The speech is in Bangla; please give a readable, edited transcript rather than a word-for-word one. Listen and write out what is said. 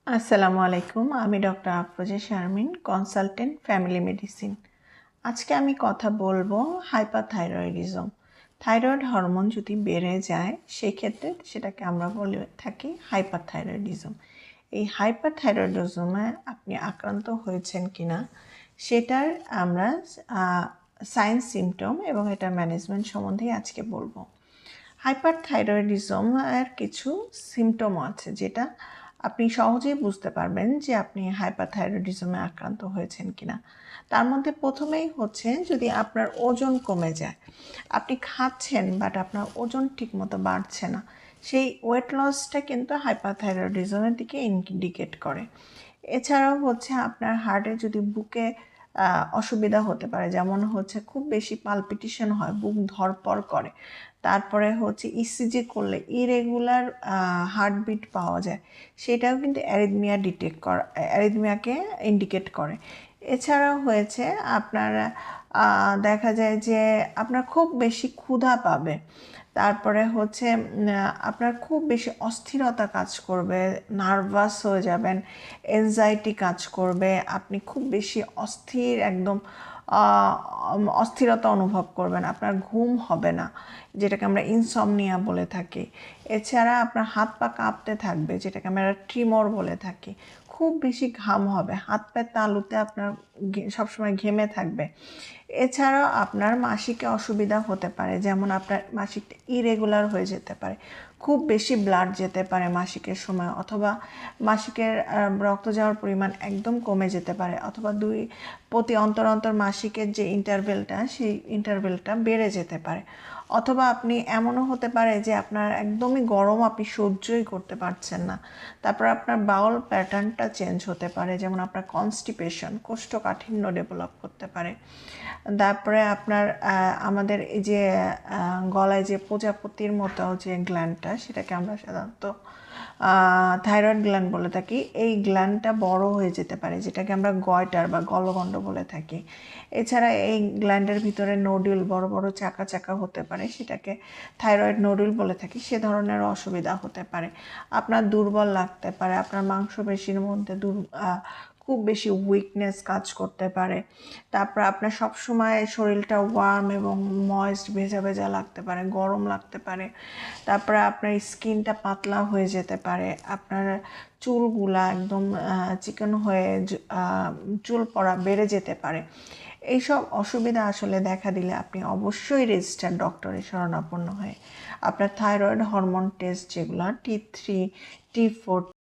আসসালামু আলাইকুম। আমি doctor Afroza Sharmin, consultant family medicine. আজকে আমি কথা বলবো হাইপারথাইরয়েডিজম। থাইরয়েড হরমোন যদি বেড়ে যায় সেক্ষেত্রে সেটাকে আমরা বলে থাকি হাইপারথাইরয়েডিজম। এই হাইপারথাইরয়েডিজমে আপনি আক্রান্ত হয়েছেন কিনা সেটার আমরা সাইন সিমটম এবং এটার ম্যানেজমেন্ট সম্বন্ধে আজকে বলবো। হাইপারথাইরয়েডিজম এর কিছু সিমটম আছে যেটা আপনি সহজেই বুঝতে পারবেন যে আপনি হাইপারথাইরয়েডিজমে আক্রান্ত হয়েছেন কিনা। তার মধ্যে প্রথমেই হচ্ছে যদি আপনার ওজন কমে যায়, আপনি খাচ্ছেন বাট আপনার ওজন ঠিকমতো বাড়ছে না, সেই ওয়েট লসটা কিন্তু হাইপারথাইরয়েডিজমের দিকে ইন্ডিকেট করে। এছাড়াও হচ্ছে আপনার হার্টে যদি বুকে অসুবিধা হতে পারে, যেমন হচ্ছে খুব বেশি পালপিটেশন হয়, বুক ধড়পড় করে, তারপরে হচ্ছে ইসিজি করলে ইরেগুলার হার্টবিট পাওয়া যায়, সেটাও কিন্তু অ্যারিথমিয়াকে ইন্ডিকেট করে। এছাড়াও হয়েছে আপনার দেখা যায় যে আপনার খুব বেশি ক্ষুধা পাবে, তারপরে হচ্ছে আপনার খুব বেশি অস্থিরতা কাজ করবে, নার্ভাস হয়ে যাবেন, এনজাইটি কাজ করবে, আপনি খুব বেশি অস্থির একদম অস্থিরতা অনুভব করবেন, আপনার ঘুম হবে না, যেটাকে আমরা ইনসমনিয়া বলে থাকি। এছাড়া আপনার হাত পা কাঁপতে থাকবে, যেটাকে আমরা ট্রিমর বলে থাকি। খুব বেশি ঘাম হবে, হাত পায়ের তালুতে আপনার সবসময় ঘেমে থাকবে। এছাড়াও আপনার মাসিকে অসুবিধা হতে পারে, যেমন আপনার মাসিকটা ইরেগুলার হয়ে যেতে পারে, খুব বেশি ব্লাড যেতে পারে মাসিকের সময়, অথবা মাসিকের রক্ত যাওয়ার পরিমাণ একদম কমে যেতে পারে, অথবা প্রতি অন্তর অন্তর মাসিকের যে ইন্টারভেলটা সেই ইন্টারভেলটা বেড়ে যেতে পারে। অথবা আপনি এমনও হতে পারে যে আপনার একদমই গরম আপনি সহ্যই করতে পারছেন না। তারপর আপনার বাউল প্যাটার্নটা চেঞ্জ হতে পারে, যেমন আপনার কনস্টিপেশন, কোষ্ঠকাঠিন্য ডেভেলপ করতে পারে। তারপরে আপনার আমাদের এই যে গলায় যে প্রজাপতির মতো যে গ্ল্যান্ডটা, সেটাকে আমরা সাধারণত থাইরয়েড গ্ল্যান্ড বলে থাকি, এই গ্ল্যান্ডটা বড় হয়ে যেতে পারে, যেটাকে আমরা গয়টার বা গলগণ্ড বলে থাকি। এছাড়া এই গ্ল্যান্ডের ভিতরে নোডিউল বড় বড় চাকা চাকা হতে পারে, সেটাকে থাইরয়েড নোডিউল বলে থাকি, সে ধরনের অসুবিধা হতে পারে। আপনার দুর্বল লাগতে পারে, আপনার মাংসপেশির মধ্যে খুব বেশি উইকনেস কাজ করতে পারে। তারপর আপনার সবসময় শরীরটা ওয়ার্ম এবং ময়েস্ট, ভেজা ভেজা লাগতে পারে, গরম লাগতে পারে। তারপরে আপনার স্কিনটা পাতলা হয়ে যেতে পারে, আপনার চুলগুলা একদম চিকন হয়ে চুল পড়া বেড়ে যেতে পারে। এইসব অসুবিধা আসলে দেখা দিলে আপনি অবশ্যই রেজিস্টার্ড ডক্টরের শরণাপন্ন হয়ে আপনার থাইরয়েড হরমোন টেস্ট, যেগুলো T3, T4